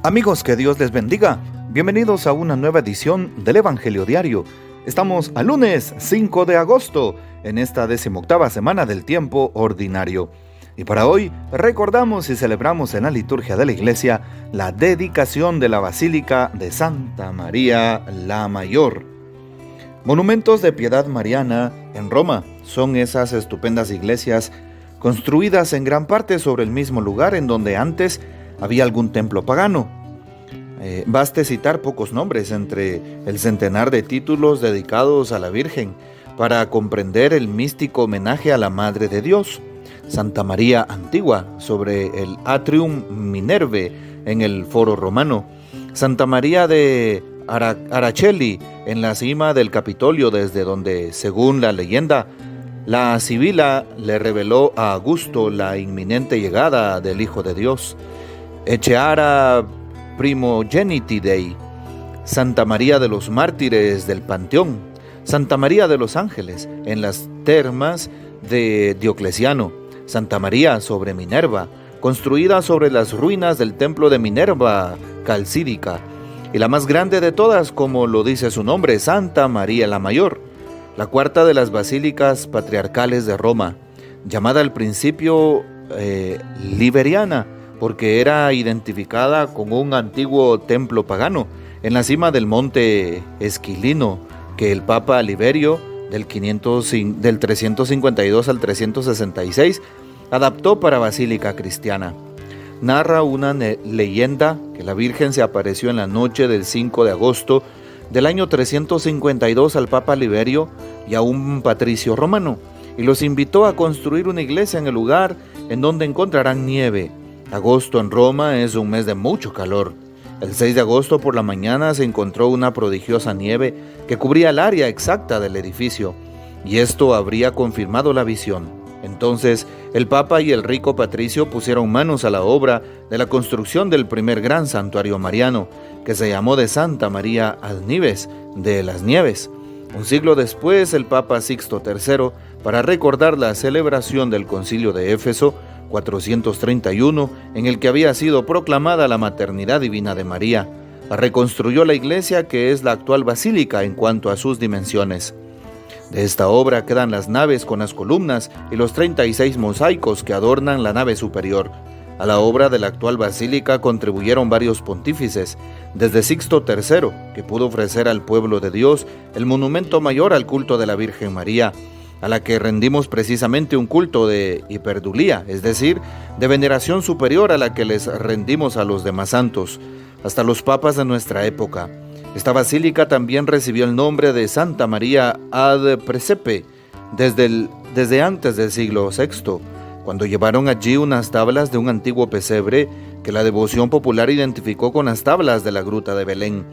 Amigos, que Dios les bendiga. Bienvenidos a una nueva edición del Evangelio Diario. Estamos al lunes 5 de agosto, en esta 18ª semana del tiempo ordinario. Y para hoy recordamos y celebramos en la liturgia de la Iglesia la dedicación de la Basílica de Santa María la Mayor. Monumentos de piedad mariana en Roma son esas estupendas iglesias construidas en gran parte sobre el mismo lugar en donde antes había algún templo pagano. Baste citar pocos nombres entre el centenar de títulos dedicados a la Virgen para comprender el místico homenaje a la Madre de Dios. Santa María Antigua sobre el Atrium Minerve en el Foro Romano. Santa María de Aracelli en la cima del Capitolio, desde donde, según la leyenda, la Sibila le reveló a Augusto la inminente llegada del Hijo de Dios. Echeara Primogenitidei, Santa María de los Mártires del Panteón, Santa María de los Ángeles en las termas de Diocleciano, Santa María sobre Minerva, construida sobre las ruinas del templo de Minerva calcídica, y la más grande de todas, como lo dice su nombre, Santa María la Mayor, la cuarta de las basílicas patriarcales de Roma, llamada al principio Liberiana, porque era identificada con un antiguo templo pagano en la cima del monte Esquilino, que el Papa Liberio del 352 al 366 adaptó para basílica cristiana. Narra una leyenda que la Virgen se apareció en la noche del 5 de agosto del año 352 al Papa Liberio y a un patricio romano, y los invitó a construir una iglesia en el lugar en donde encontrarán nieve. Agosto en Roma es un mes de mucho calor. El 6 de agosto por la mañana se encontró una prodigiosa nieve que cubría el área exacta del edificio, y esto habría confirmado la visión. Entonces el Papa y el rico patricio pusieron manos a la obra de la construcción del primer gran santuario mariano, que se llamó de Santa María Alnives de las Nieves. Un siglo después, el Papa Sixto III, para recordar la celebración del Concilio de Éfeso, 431, en el que había sido proclamada la maternidad divina de María, reconstruyó la iglesia, que es la actual basílica en cuanto a sus dimensiones. De esta obra quedan las naves con las columnas y los 36 mosaicos que adornan la nave superior. A la obra de la actual basílica contribuyeron varios pontífices, desde Sixto III, que pudo ofrecer al pueblo de Dios el monumento mayor al culto de la Virgen María, a la que rendimos precisamente un culto de hiperdulía, es decir, de veneración superior a la que les rendimos a los demás santos, hasta los papas de nuestra época. Esta basílica también recibió el nombre de Santa María ad Presepe desde antes del siglo VI, cuando llevaron allí unas tablas de un antiguo pesebre que la devoción popular identificó con las tablas de la gruta de Belén.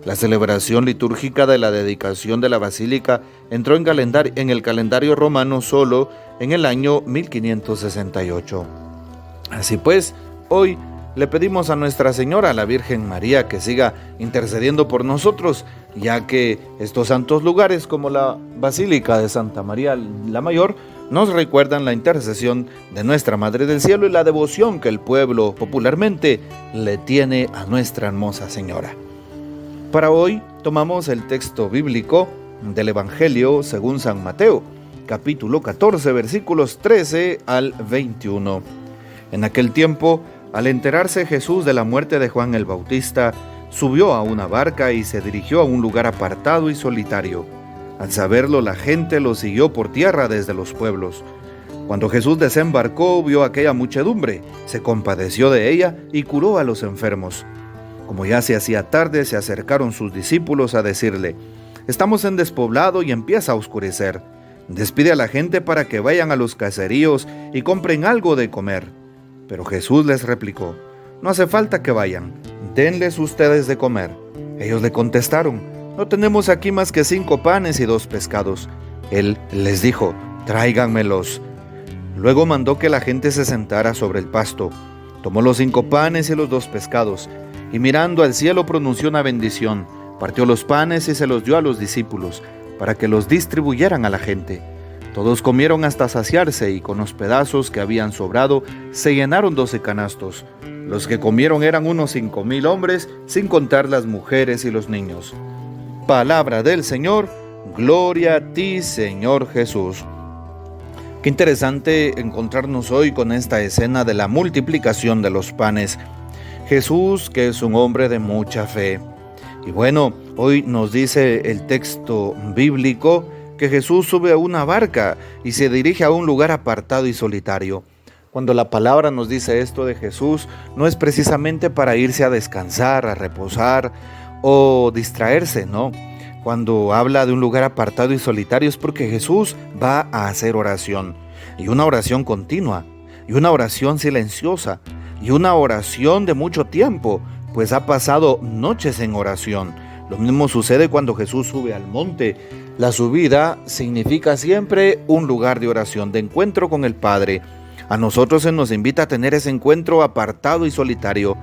La celebración litúrgica de la dedicación de la basílica entró en el calendario romano solo en el año 1568. Así pues, hoy le pedimos a Nuestra Señora, la Virgen María, que siga intercediendo por nosotros, ya que estos santos lugares como la Basílica de Santa María la Mayor nos recuerdan la intercesión de Nuestra Madre del Cielo y la devoción que el pueblo popularmente le tiene a Nuestra Hermosa Señora. Para hoy tomamos el texto bíblico del Evangelio según San Mateo, capítulo 14, versículos 13 al 21. En aquel tiempo, al enterarse Jesús de la muerte de Juan el Bautista, subió a una barca y se dirigió a un lugar apartado y solitario. Al saberlo, la gente lo siguió por tierra desde los pueblos. Cuando Jesús desembarcó, vio aquella muchedumbre, se compadeció de ella y curó a los enfermos. Como ya se hacía tarde, se acercaron sus discípulos a decirle: «Estamos en despoblado y empieza a oscurecer. Despide a la gente para que vayan a los caseríos y compren algo de comer». Pero Jesús les replicó: «No hace falta que vayan, denles ustedes de comer». Ellos le contestaron: «No tenemos aquí más que 5 panes y 2 pescados». Él les dijo: «Tráiganmelos». Luego mandó que la gente se sentara sobre el pasto. Tomó los 5 panes y los 2 pescados, y mirando al cielo pronunció una bendición, partió los panes y se los dio a los discípulos, para que los distribuyeran a la gente. Todos comieron hasta saciarse, y con los pedazos que habían sobrado se llenaron 12 canastos. Los que comieron eran unos 5,000 hombres, sin contar las mujeres y los niños. Palabra del Señor, gloria a ti, Señor Jesús. Qué interesante encontrarnos hoy con esta escena de la multiplicación de los panes. Jesús, que es un hombre de mucha fe. Y bueno, hoy nos dice el texto bíblico que Jesús sube a una barca y se dirige a un lugar apartado y solitario. Cuando la palabra nos dice esto de Jesús, no es precisamente para irse a descansar, a reposar o distraerse, no. Cuando habla de un lugar apartado y solitario es porque Jesús va a hacer oración, y una oración continua, y una oración silenciosa, y una oración de mucho tiempo, pues ha pasado noches en oración. Lo mismo sucede cuando Jesús sube al monte. La subida significa siempre un lugar de oración, de encuentro con el Padre. A nosotros se nos invita a tener ese encuentro apartado y solitario.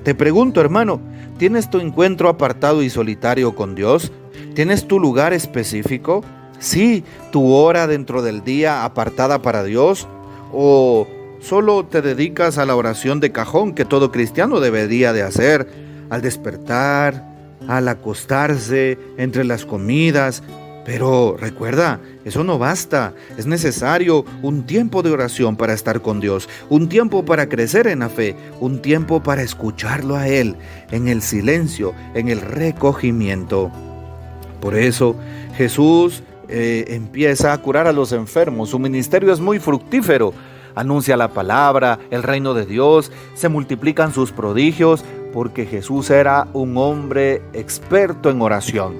Te pregunto, hermano, ¿tienes tu encuentro apartado y solitario con Dios? ¿Tienes tu lugar específico? Sí, tu hora dentro del día apartada para Dios. ¿O solo te dedicas a la oración de cajón que todo cristiano debería de hacer? Al despertar, al acostarse, entre las comidas. Pero recuerda, eso no basta. Es necesario un tiempo de oración para estar con Dios, un tiempo para crecer en la fe, un tiempo para escucharlo a Él, en el silencio, en el recogimiento. Por eso Jesús empieza a curar a los enfermos. Su ministerio es muy fructífero. Anuncia la palabra, el reino de Dios, se multiplican sus prodigios, porque Jesús era un hombre experto en oración,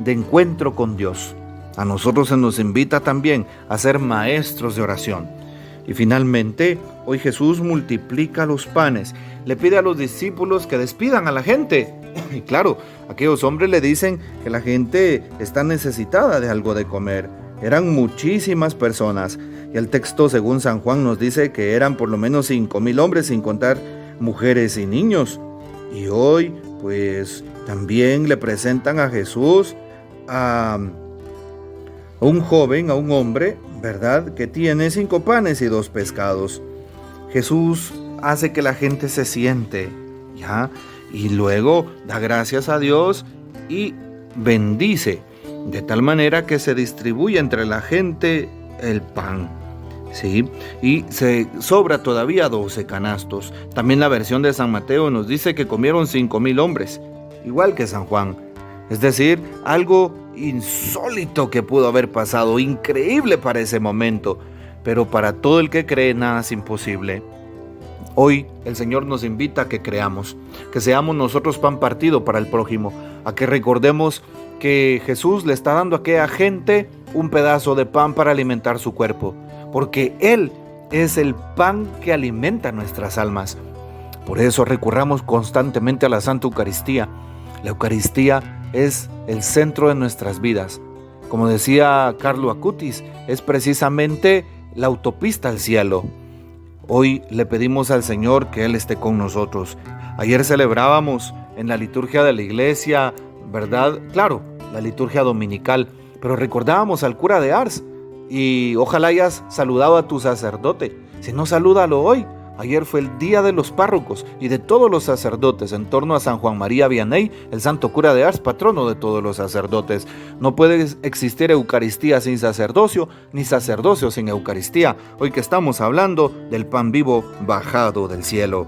de encuentro con Dios. A nosotros se nos invita también a ser maestros de oración. Y finalmente, hoy Jesús multiplica los panes. Le pide a los discípulos que despidan a la gente. Y claro, aquellos hombres le dicen que la gente está necesitada de algo de comer. Eran muchísimas personas. Y el texto, según San Juan, nos dice que eran por lo menos 5,000 hombres, sin contar mujeres y niños. Y hoy, pues, también le presentan a Jesús a un joven, a un hombre, ¿verdad?, que tiene 5 panes y 2 pescados. Jesús hace que la gente se siente, ¿ya? Y luego da gracias a Dios y bendice, de tal manera que se distribuye entre la gente el pan, ¿sí? Y se sobra todavía 12 canastos. También la versión de San Mateo nos dice que comieron 5,000 hombres, igual que San Juan. Es decir, algo insólito que pudo haber pasado, increíble para ese momento, pero para todo el que cree nada es imposible. Hoy el Señor nos invita a que creamos, que seamos nosotros pan partido para el prójimo, a que recordemos que Jesús le está dando a aquella gente un pedazo de pan para alimentar su cuerpo, porque Él es el pan que alimenta nuestras almas. Por eso recurramos constantemente a la Santa Eucaristía. La Eucaristía es el centro de nuestras vidas. Como decía Carlo Acutis, es precisamente la autopista al cielo. Hoy le pedimos al Señor que Él esté con nosotros. Ayer celebrábamos en la liturgia de la iglesia, ¿verdad? Claro, la liturgia dominical, pero recordábamos al cura de Ars y ojalá hayas saludado a tu sacerdote. Si no, salúdalo hoy. Ayer fue el día de los párrocos y de todos los sacerdotes en torno a San Juan María Vianney, el santo cura de Ars, patrono de todos los sacerdotes. No puede existir Eucaristía sin sacerdocio, ni sacerdocio sin Eucaristía, hoy que estamos hablando del pan vivo bajado del cielo.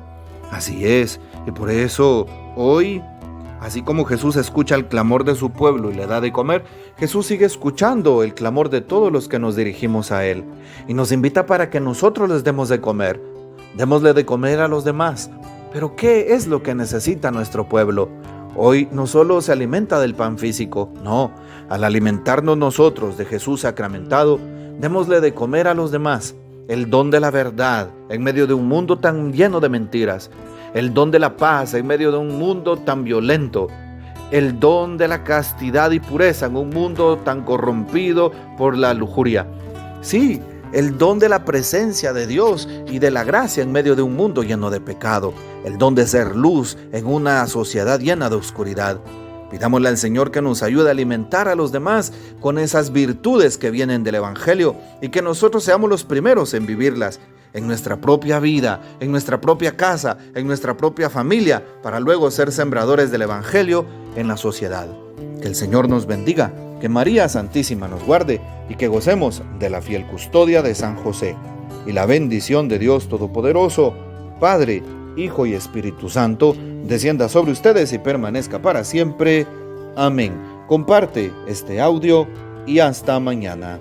Así es, y por eso hoy, así como Jesús escucha el clamor de su pueblo y le da de comer, Jesús sigue escuchando el clamor de todos los que nos dirigimos a Él y nos invita para que nosotros les demos de comer. Démosle de comer a los demás. Pero ¿qué es lo que necesita nuestro pueblo? Hoy no solo se alimenta del pan físico, no. Al alimentarnos nosotros de Jesús sacramentado, démosle de comer a los demás. El don de la verdad en medio de un mundo tan lleno de mentiras. El don de la paz en medio de un mundo tan violento. El don de la castidad y pureza en un mundo tan corrompido por la lujuria. Sí, el don de la presencia de Dios y de la gracia en medio de un mundo lleno de pecado. El don de ser luz en una sociedad llena de oscuridad. Pidámosle al Señor que nos ayude a alimentar a los demás con esas virtudes que vienen del Evangelio y que nosotros seamos los primeros en vivirlas. en nuestra propia vida, en nuestra propia casa, en nuestra propia familia, para luego ser sembradores del Evangelio en la sociedad. Que el Señor nos bendiga, que María Santísima nos guarde y que gocemos de la fiel custodia de San José. Y la bendición de Dios Todopoderoso, Padre, Hijo y Espíritu Santo, descienda sobre ustedes y permanezca para siempre. Amén. Comparte este audio y hasta mañana.